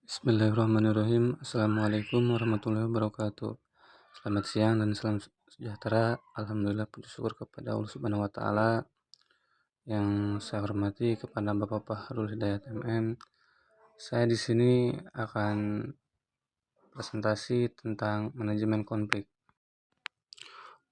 Bismillahirrahmanirrahim. Assalamualaikum warahmatullahi wabarakatuh. Selamat siang dan salam sejahtera. Alhamdulillah, puji syukur kepada Allah Subhanahu wa taala. Yang saya hormati kepada Bapak Fahrul Hidayat MM. Saya di sini akan presentasi tentang manajemen konflik.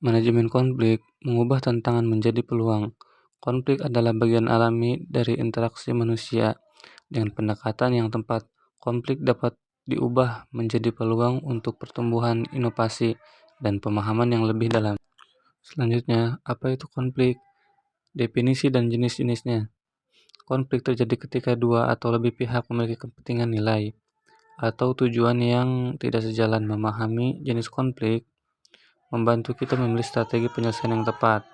Manajemen konflik mengubah tantangan menjadi peluang. Konflik adalah bagian alami dari interaksi manusia. Dengan pendekatan yang tepat, konflik dapat diubah menjadi peluang untuk pertumbuhan, inovasi, dan pemahaman yang lebih dalam. Selanjutnya, apa itu konflik? Definisi dan jenis-jenisnya. Konflik terjadi ketika dua atau lebih pihak memiliki kepentingan nilai atau tujuan yang tidak sejalan. Memahami jenis konflik membantu kita memilih strategi penyelesaian yang tepat.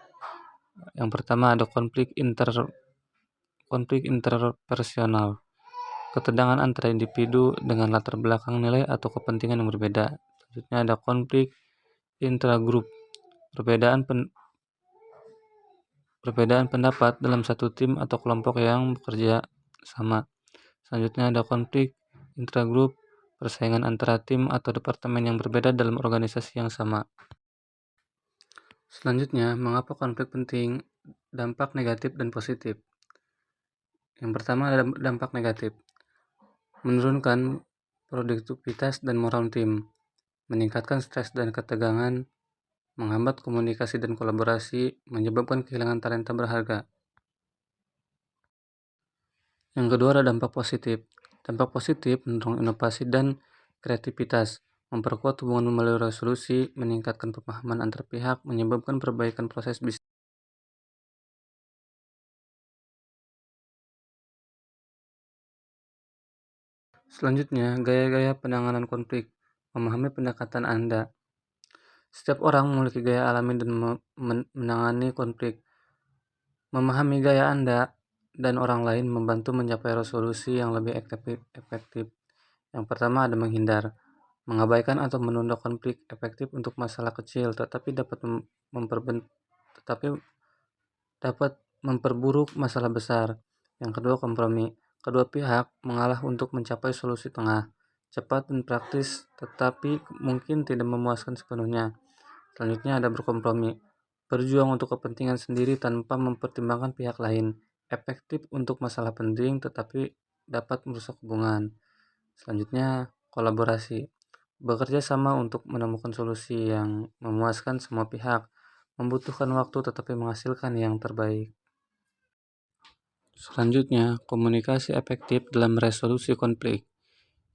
Yang pertama ada konflik interpersonal. Ketegangan antara individu dengan latar belakang nilai atau kepentingan yang berbeda. Selanjutnya ada konflik intragrup. Perbedaan pendapat dalam satu tim atau kelompok yang bekerja sama. Selanjutnya ada konflik intragrup. Persaingan antara tim atau departemen yang berbeda dalam organisasi yang sama. Selanjutnya, mengapa konflik penting? Dampak negatif dan positif. Yang pertama ada dampak negatif. Menurunkan produktivitas dan moral tim, meningkatkan stres dan ketegangan, menghambat komunikasi dan kolaborasi, menyebabkan kehilangan talenta berharga. Yang kedua ada dampak positif. Dampak positif mendorong inovasi dan kreativitas, memperkuat hubungan melalui resolusi, meningkatkan pemahaman antar pihak, menyebabkan perbaikan proses bisnis. Selanjutnya, gaya-gaya penanganan konflik. Memahami pendekatan Anda. Setiap orang memiliki gaya alami dan menangani konflik. Memahami gaya Anda dan orang lain membantu mencapai resolusi yang lebih efektif. Yang pertama ada menghindar. Mengabaikan atau menunda konflik efektif untuk masalah kecil, tetapi dapat memperburuk masalah besar. Yang kedua kompromi. Kedua pihak mengalah untuk mencapai solusi tengah, cepat dan praktis, tetapi mungkin tidak memuaskan sepenuhnya. Selanjutnya ada berkompromi. Berjuang untuk kepentingan sendiri tanpa mempertimbangkan pihak lain. Efektif untuk masalah penting, tetapi dapat merusak hubungan. Selanjutnya kolaborasi. Bekerja sama untuk menemukan solusi yang memuaskan semua pihak. Membutuhkan waktu tetapi menghasilkan yang terbaik. Selanjutnya, komunikasi efektif dalam resolusi konflik.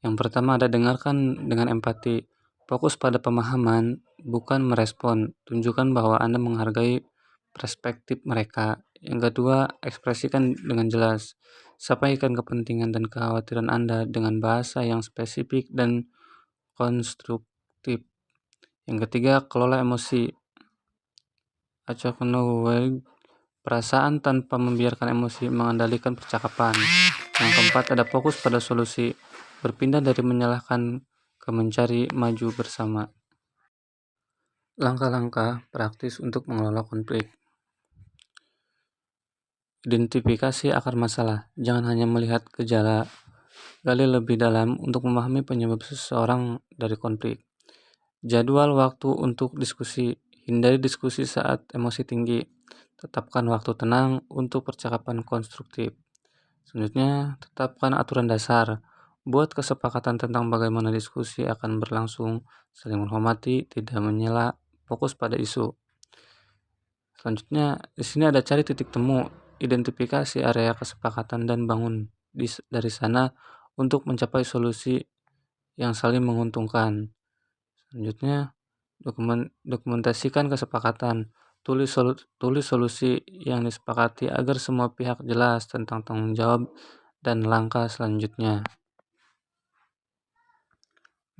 Yang pertama ada dengarkan dengan empati. Fokus pada pemahaman, bukan merespon. Tunjukkan bahwa Anda menghargai perspektif mereka. Yang kedua, ekspresikan dengan jelas. Sampaikan kepentingan dan kekhawatiran Anda dengan bahasa yang spesifik dan konstruktif. Yang ketiga, kelola emosi. Perasaan tanpa membiarkan emosi mengendalikan percakapan. Yang keempat ada fokus pada solusi, berpindah dari menyalahkan ke mencari maju bersama. Langkah-langkah praktis untuk mengelola konflik. Identifikasi akar masalah. Jangan hanya melihat gejala, gali lebih dalam untuk memahami penyebab seseorang dari konflik. Jadwal waktu untuk diskusi. Hindari diskusi saat emosi tinggi. Tetapkan waktu tenang untuk percakapan konstruktif. Selanjutnya, tetapkan aturan dasar. Buat kesepakatan tentang bagaimana diskusi akan berlangsung, saling menghormati, tidak menyela, fokus pada isu. Selanjutnya, di sini ada cari titik temu, identifikasi area kesepakatan dan bangun dari sana untuk mencapai solusi yang saling menguntungkan. Selanjutnya, dokumentasikan kesepakatan. Tulis solusi yang disepakati agar semua pihak jelas tentang tanggung jawab dan langkah selanjutnya.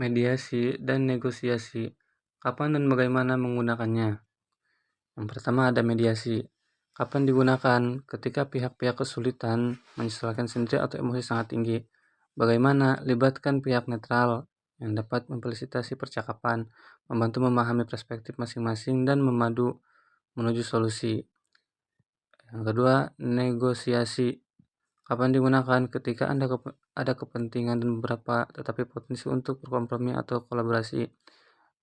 Mediasi dan negosiasi. Kapan dan bagaimana menggunakannya? Yang pertama ada mediasi. Kapan digunakan? Ketika pihak-pihak kesulitan, menyesuaikan sendiri atau emosi sangat tinggi. Bagaimana? Libatkan pihak netral yang dapat memfasilitasi percakapan, membantu memahami perspektif masing-masing dan menuju solusi. Yang kedua, negosiasi. Kapan digunakan? Ketika ada kepentingan dan beberapa tetapi potensi untuk berkompromi atau kolaborasi.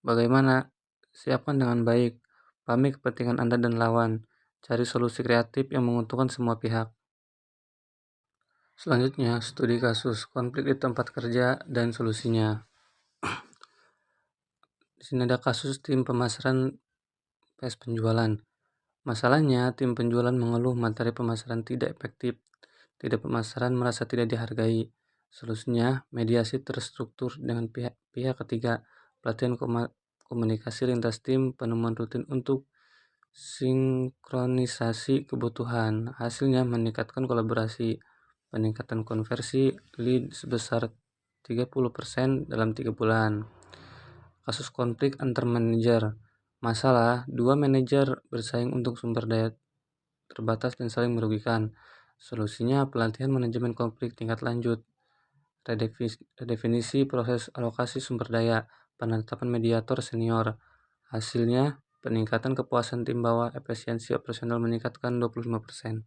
Bagaimana? Siapkan dengan baik. Pahami kepentingan Anda dan lawan. Cari solusi kreatif yang menguntungkan semua pihak. Selanjutnya, studi kasus konflik di tempat kerja dan solusinya. Di sini ada kasus tim pemasaran PS penjualan. Masalahnya, tim penjualan mengeluh materi pemasaran tidak efektif. Tidak pemasaran merasa tidak dihargai. Solusinya, mediasi terstruktur dengan pihak ketiga, pelatihan komunikasi lintas tim, penemuan rutin untuk sinkronisasi kebutuhan. Hasilnya meningkatkan kolaborasi, peningkatan konversi lead sebesar 30% dalam 3 bulan. Kasus konflik antar manajer. Masalah, dua manajer bersaing untuk sumber daya terbatas dan saling merugikan. Solusinya pelatihan manajemen konflik tingkat lanjut, redefinisi proses alokasi sumber daya, penetapan mediator senior. Hasilnya peningkatan kepuasan tim bawah, efisiensi operasional meningkatkan 25%.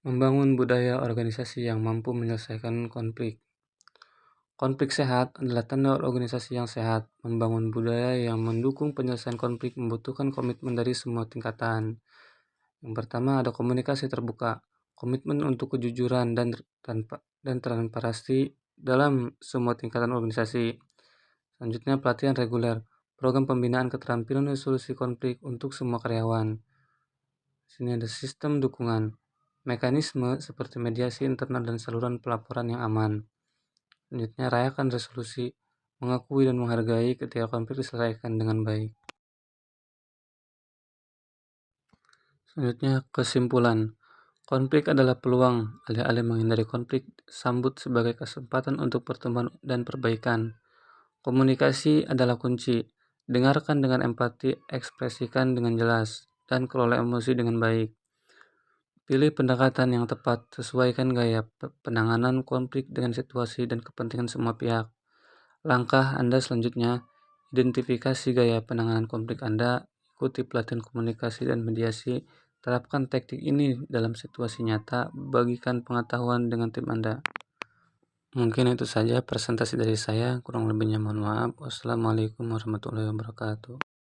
Membangun budaya organisasi yang mampu menyelesaikan konflik. Konflik sehat adalah tanda organisasi yang sehat. Membangun budaya yang mendukung penyelesaian konflik membutuhkan komitmen dari semua tingkatan. Yang pertama ada komunikasi terbuka, komitmen untuk kejujuran dan transparansi dalam semua tingkatan organisasi. Selanjutnya pelatihan reguler, program pembinaan keterampilan resolusi konflik untuk semua karyawan. Sini ada sistem dukungan, mekanisme seperti mediasi internal dan saluran pelaporan yang aman. Selanjutnya rayakan resolusi, mengakui dan menghargai ketika konflik diselesaikan dengan baik. Selanjutnya kesimpulan. Konflik adalah peluang. Alih-alih menghindari konflik, sambut sebagai kesempatan untuk pertemuan dan perbaikan. Komunikasi adalah kunci. Dengarkan dengan empati, ekspresikan dengan jelas, dan kelola emosi dengan baik. Pilih pendekatan yang tepat, sesuaikan gaya penanganan konflik dengan situasi dan kepentingan semua pihak. Langkah Anda selanjutnya, identifikasi gaya penanganan konflik Anda, ikuti pelatihan komunikasi dan mediasi, terapkan teknik ini dalam situasi nyata, bagikan pengetahuan dengan tim Anda. Mungkin itu saja presentasi dari saya, kurang lebihnya mohon maaf. Wassalamualaikum warahmatullahi wabarakatuh.